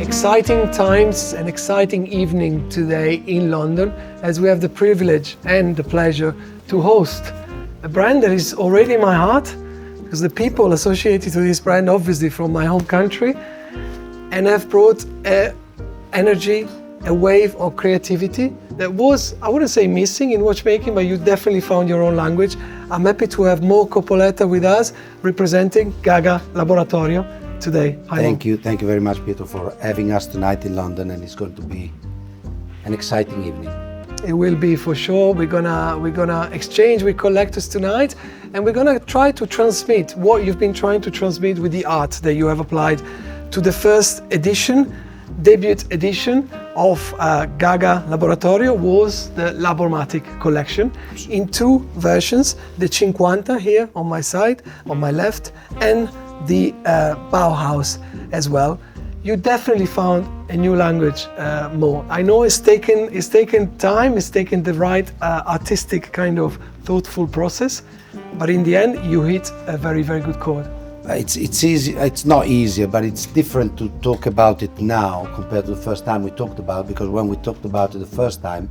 exciting times, an exciting evening today in London, as we have the privilege and the pleasure to host a brand that is already in my heart, because the people associated to this brand, obviously from my home country, and have brought energy, a wave of creativity that was, I wouldn't say missing in watchmaking, but you definitely found your own language. I'm happy to have Mo Coppoletta with us, representing Gagà Laboratorio today. Hi, thank you very much, Pietro, for having us tonight in London, and it's going to be an exciting evening. It will be for sure. We're gonna exchange with collectors tonight, and we're gonna try to transmit what you've been trying to transmit with the art that you have applied to the first edition. Debut edition of Gagà Laboratorio was the Labormatic collection in two versions, the 50 here on my side, on my left, and the Bauhaus as well. You definitely found a new language, Mo. I know it's taken time, it's taken the right artistic kind of thoughtful process, but in the end you hit a very, very good chord. It's easy. It's not easier, but it's different to talk about it now compared to the first time we talked about it, because when we talked about it the first time,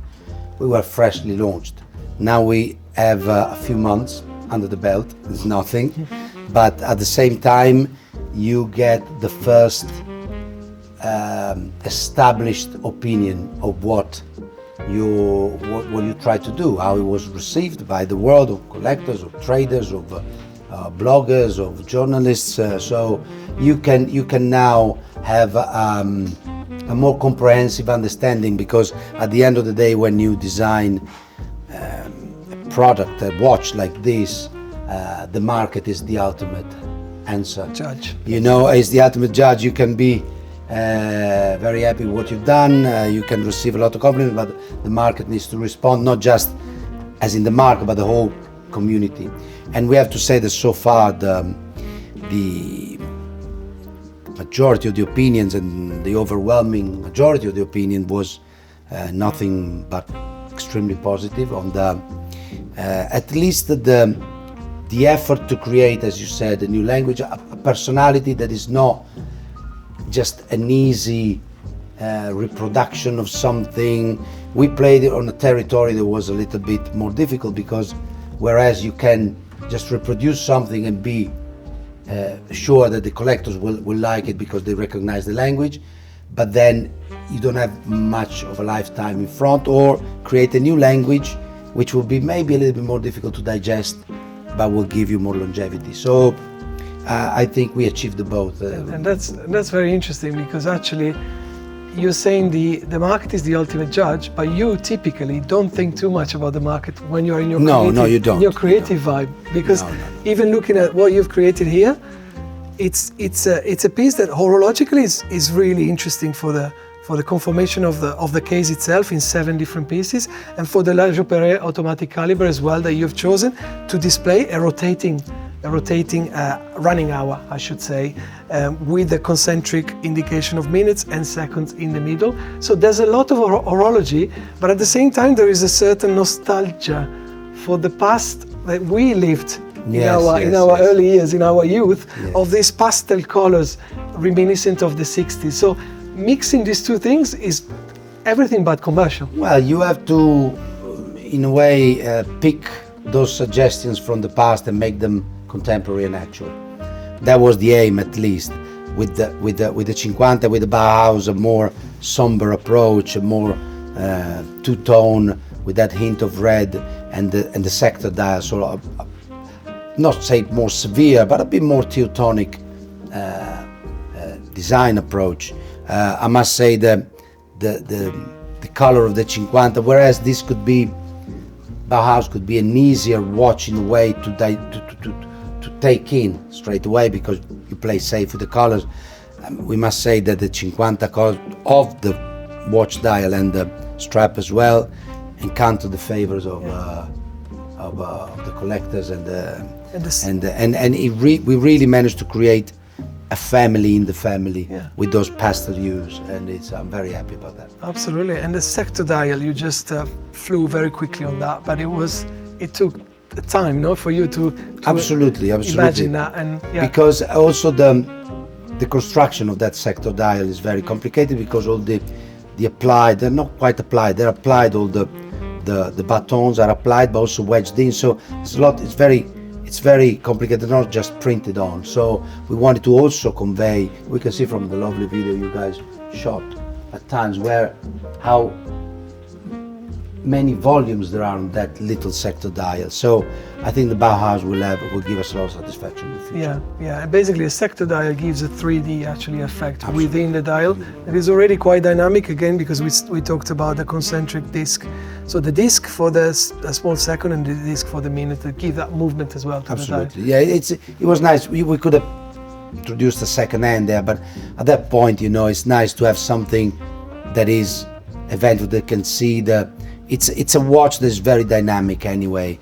we were freshly launched. Now we have a few months under the belt. It's nothing, but at the same time, you get the first established opinion of what you try to do, how it was received by the world of collectors, of traders, of bloggers, of journalists, so you can now have a more comprehensive understanding, because at the end of the day, when you design a product, a watch like this, the market is the ultimate answer. Judge. You know, as the ultimate judge, you can be very happy with what you've done, you can receive a lot of compliments, but the market needs to respond, not just as in the market, but the whole community. And we have to say that so far the majority of the opinions and the overwhelming majority of the opinion was nothing but extremely positive on the at least the effort to create, as you said, a new language, a personality that is not just an easy reproduction of something. We played it on a territory that was a little bit more difficult, because whereas you can just reproduce something and be sure that the collectors will like it because they recognize the language, but then you don't have much of a lifetime in front, or create a new language which will be maybe a little bit more difficult to digest, but will give you more longevity. So I think we achieved the both. And that's very interesting, because actually you're saying the market is the ultimate judge, but you typically don't think too much about the market when you're in your creative vibe, because even looking at what you've created here, it's a piece that horologically is really interesting for the conformation of the case itself in 7 different pieces, and for the La Jouperet automatic caliber as well, that you've chosen to display a rotating running hour, I should say, with the concentric indication of minutes and seconds in the middle. So there's a lot of horology, but at the same time there is a certain nostalgia for the past that we lived in our early years, in our youth, of these pastel colors reminiscent of the 60s. So mixing these two things is everything but commercial. Well, you have to, in a way, pick those suggestions from the past and make them contemporary and actual. That was the aim, at least, with the 50, with the Bauhaus, a more somber approach, a more two-tone with that hint of red, and the sector dial, so not say more severe, but a bit more Teutonic design approach. I must say the color of the 50, whereas this could be, Bauhaus could be an easier watch in a way to take in straight away, because you play safe with the colors. We must say that the 50 colors of the watch dial and the strap as well encounter the favors of the collectors, we really managed to create a family in the family with those pastel hues, and I'm very happy about that. Absolutely, and the sector dial, you just flew very quickly on that, but it took time, no, for you to absolutely imagine that, and because also the construction of that sector dial is very complicated because all the applied, they're not quite applied, they're applied, all the buttons are applied but also wedged in, so it's very complicated, not just printed on. So we wanted to also convey, we can see from the lovely video you guys shot at times how many volumes there are on that little sector dial. So I think the Bauhaus will give us a lot of satisfaction in the future. Yeah. Basically, a sector dial gives a 3D actually effect within the dial. It is already quite dynamic again because we talked about the concentric disc. So the disc for the small second and the disc for the minute to give that movement as well to the dial. Yeah, it was nice. We could have introduced a second hand there, but at that point, it's nice to have something that is eventful, that can see it's a watch that's very dynamic anyway,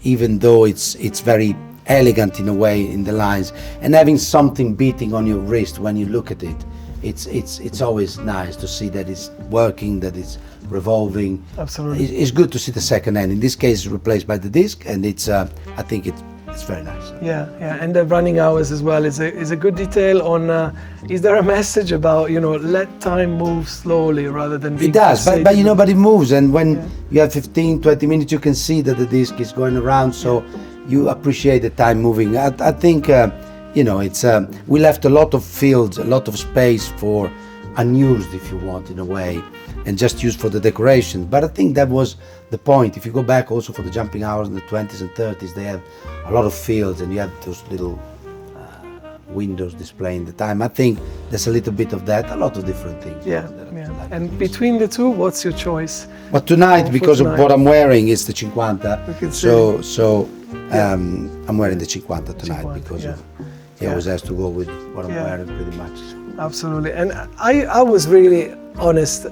even though it's very elegant in a way in the lines, and having something beating on your wrist when you look at it, it's always nice to see that it's working, that it's revolving. Absolutely. It's good to see the second hand. In this case, it's replaced by the disc, and I think it's very nice. Yeah, and the running hours as well is a good detail on. Is there a message about let time move slowly rather than? It does, but it moves, and when you have 15-20 minutes, you can see that the disc is going around, so you appreciate the time moving. I think it's we left a lot of fields, a lot of space for unused, if you want, in a way, and just used for the decoration. But I think that was the point. If you go back also for the jumping hours in the 20s and 30s, they have a lot of fields, and you have those little windows displaying the time. I think there's a little bit of that, a lot of different things. Yeah. And between the two, what's your choice? But tonight, because of what I'm wearing, is the 50. So I'm wearing the 50 tonight because I always have to go with what I'm wearing pretty much. Absolutely. And I was really honest.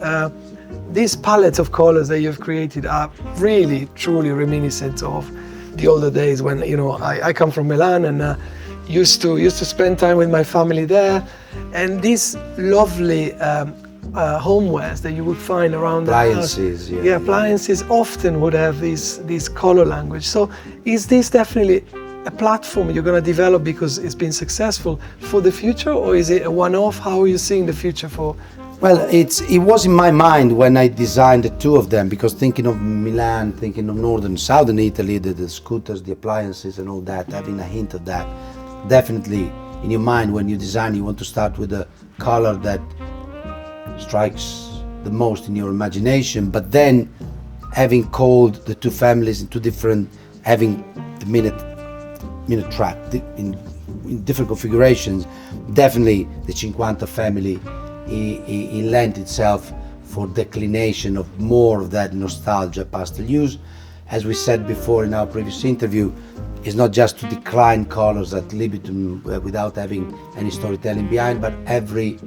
These palettes of colors that you've created are really, truly reminiscent of the older days when I come from Milan and used to spend time with my family there, and these lovely homewares that you would find around the house. Appliances often would have this color language. So is this definitely a platform you're going to develop because it's been successful for the future, or is it a one-off? How are you seeing the future for? Well, it was in my mind when I designed the two of them, because thinking of Milan, thinking of northern, southern Italy, the scooters, the appliances and all that, having a hint of that, definitely in your mind when you design, you want to start with a color that strikes the most in your imagination, but then having called the two families into different, having the minute track in different configurations, definitely the 50 family, it lent itself for declination of more of that nostalgia pastel use. As we said before in our previous interview, it's not just to decline colors ad libitum without having any storytelling behind, but every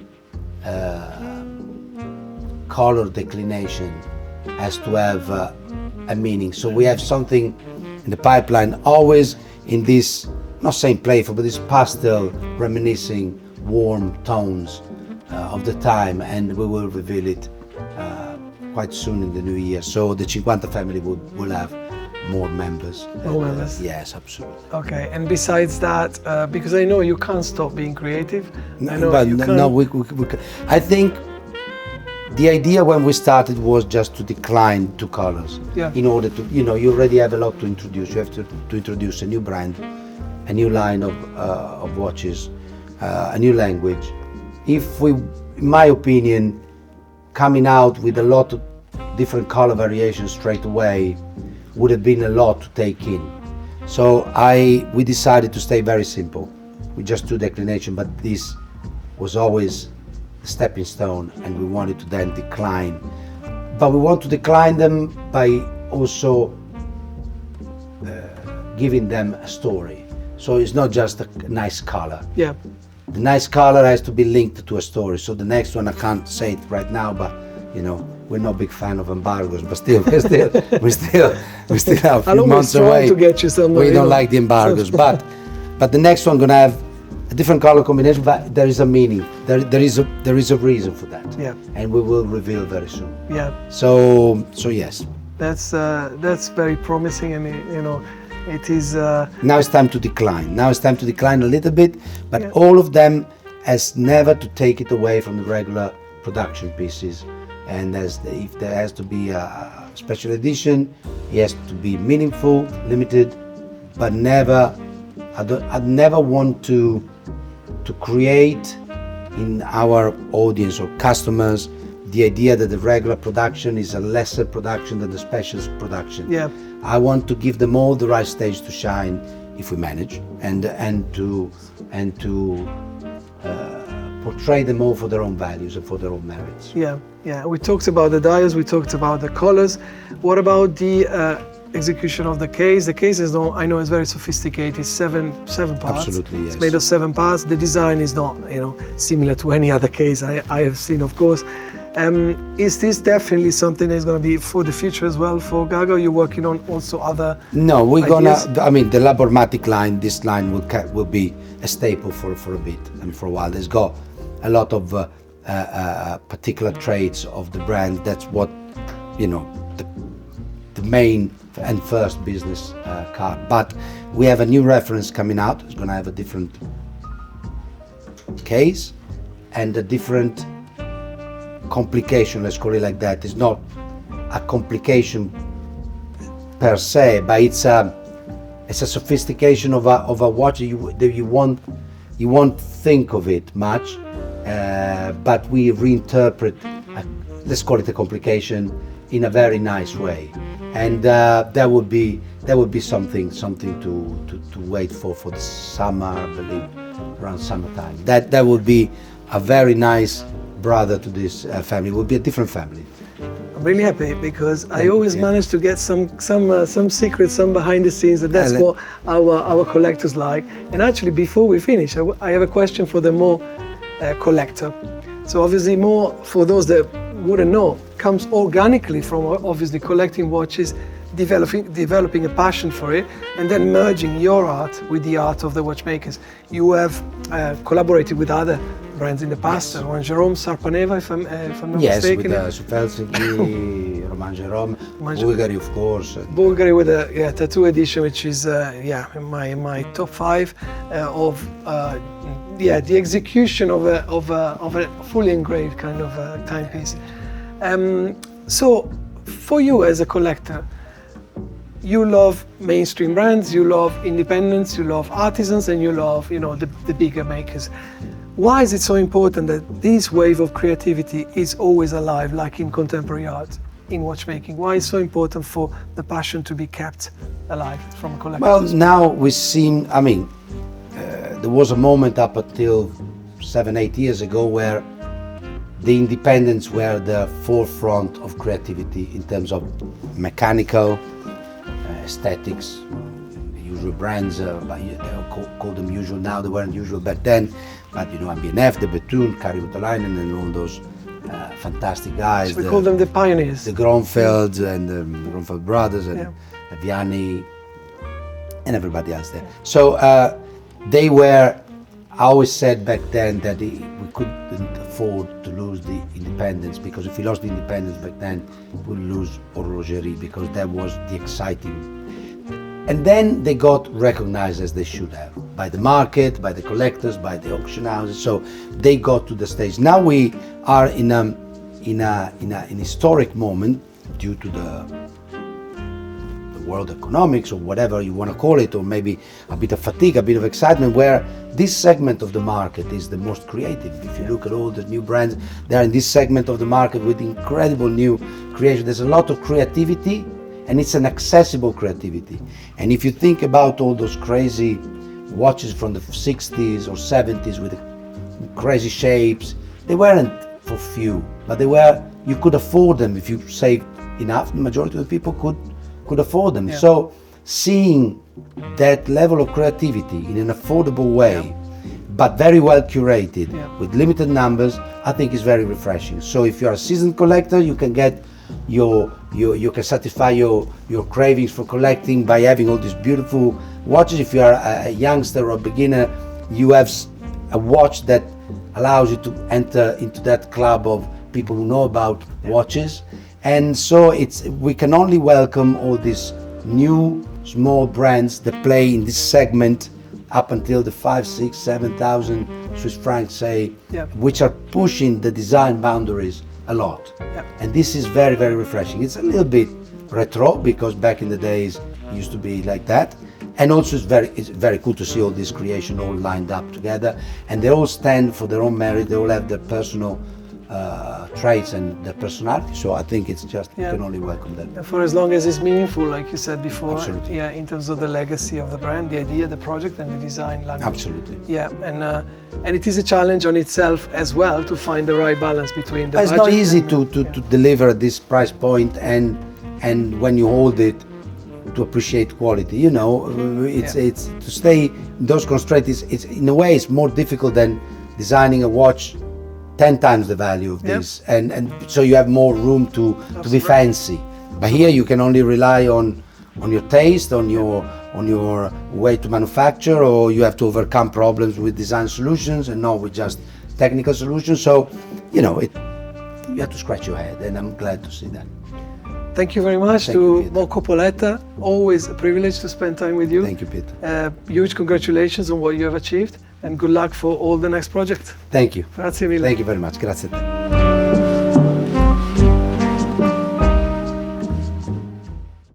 color declination has to have a meaning. So we have something in the pipeline, always in this, not saying playful, but this pastel reminiscing warm tones of the time, and we will reveal it quite soon in the new year. So the 50 family will have more members. More members? Yes, absolutely. Okay, and besides that, because I know you can't stop being creative. I think the idea when we started was just to decline two colors. In order to, you already have a lot to introduce. You have to introduce a new brand, a new line of watches, a new language. If we, in my opinion, coming out with a lot of different color variations straight away would have been a lot to take in. So we decided to stay very simple. We just do declination, but this was always a stepping stone, and we wanted to then decline. But we want to decline them by also giving them a story. So it's not just a nice color. Yeah. The nice color has to be linked to a story. So the next one, I can't say it right now, but we're not big fan of embargoes, but still, we still have a few months away. To get you somewhere, we don't like the embargoes, but the next one gonna have a different color combination, but there is a meaning. There is a reason for that. Yeah. And we will reveal very soon. Yeah. So yes. That's very promising, and it is. Now it's time to decline. Now it's time to decline a little bit, but all of them as never to take it away from the regular production pieces. And if there has to be a special edition, it has to be meaningful, limited, but never. I'd never want to create in our audience or customers the idea that the regular production is a lesser production than the special production. Yeah. I want to give them all the right stage to shine, if we manage, and to portray them all for their own values and for their own merits. Yeah, yeah. We talked about the dials, we talked about the colors. What about the execution of the case? The case is not, I know it's very sophisticated, it's seven parts. Absolutely, yes. It's made of 7 parts. The design is not, similar to any other case I have seen, of course. Is this definitely something that's going to be for the future as well for Gaga? You're working on also other No, we're ideas? the Labormatic line, this line will be a staple for a bit and for a while. There's got a lot of particular traits of the brand. That's what, the main and first business card. But we have a new reference coming out. It's going to have a different case and a different complication, let's call it like that. It's not a complication per se, but it's a sophistication of a watch that you won't think of it much, but we reinterpret, let's call it a complication, in a very nice way, and that would be something to wait for the summer, I believe, around summertime. That would be a very nice brother to this family. It would be a different family. I'm really happy because I always manage to get some secrets, some behind the scenes, and that's what our collectors like. And actually, before we finish, I have a question for the Mo collector. So obviously, Mo, for those that wouldn't know, comes organically from obviously collecting watches, developing a passion for it, and then merging your art with the art of the watchmakers. You have collaborated with other brands in the past, Yes. Roman Jerome, Sarpaneva, if I'm not mistaken. Yes, with Helsinki, Roman Jerome, Bulgari, of course. Bulgari with a tattoo edition, which is in my top 5 of the execution of a fully engraved kind of timepiece. So, for you as a collector, you love mainstream brands, you love independents, you love artisans, and you love the bigger makers. Why is it so important that this wave of creativity is always alive, like in contemporary art, in watchmaking? Why is it so important for the passion to be kept alive from collectors? Well, now we've seen, there was a moment up until 7-8 years ago where the independents were the forefront of creativity in terms of mechanical, aesthetics, usual brands, they call them usual now, they weren't usual back then, but ABNF, the Bethune, Kari Voutilainen, and all those fantastic guys. So we call them the pioneers. The Gronfelds and the Gronfeld brothers and Vianney and everybody else there. So they were, I always said back then that we couldn't afford to lose the independence, because if we lost the independence back then, we would lose horlogerie, because that was the exciting. And then they got recognized as they should have, by the market, by the collectors, by the auction houses. So they got to the stage. Now we are in an historic moment due to the world economics, or whatever you want to call it, or maybe a bit of fatigue, a bit of excitement, where this segment of the market is the most creative. If you look at all the new brands, they're in this segment of the market with incredible new creation. There's a lot of creativity, and it's an accessible creativity. And if you think about all those crazy watches from the 60s or 70s with crazy shapes, they weren't for few, but you could afford them if you saved enough. The majority of the people could afford them. So seeing that level of creativity in an affordable way, but very well curated, with limited numbers, I think is very refreshing. So if you're a seasoned collector, you can get you can satisfy your cravings for collecting by having all these beautiful watches. If you are a youngster or a beginner, you have a watch that allows you to enter into that club of people who know about watches. And so we can only welcome all these new small brands that play in this segment up until the 5, 6, 7,000 Swiss francs, say, Yeah. which are pushing the design boundaries a lot. Yeah. And this is very, very refreshing. It's a little bit retro because back in the days it used to be like that. And also it's very cool to see all this creation all lined up together, and they all stand for their own merit. They all have their personal traits and their personality. So I think it's just, you can only welcome that. And for as long as it's meaningful, like you said before, Absolutely. yeah, in terms of the legacy of the brand, the idea, the project, and the design language. Absolutely. Yeah, and it is a challenge on itself as well to find the right balance between the. It's not easy to deliver at this price point, and when you hold it, to appreciate quality. You know, it's to stay in those constraints. It's in a way it's more difficult than designing a watch 10 times the value of this, and so you have more room to be fancy. But here you can only rely on your taste, on your way to manufacture, or you have to overcome problems with design solutions and not with just technical solutions. So, you know, you have to scratch your head, and I'm glad to see that. Thank you very much to Mo Coppoletta. Always a privilege to spend time with you. Thank you, Pietro. Huge congratulations on what you have achieved, and good luck for all the next projects. Thank you. Grazie mille. Thank you very much. Grazie a te.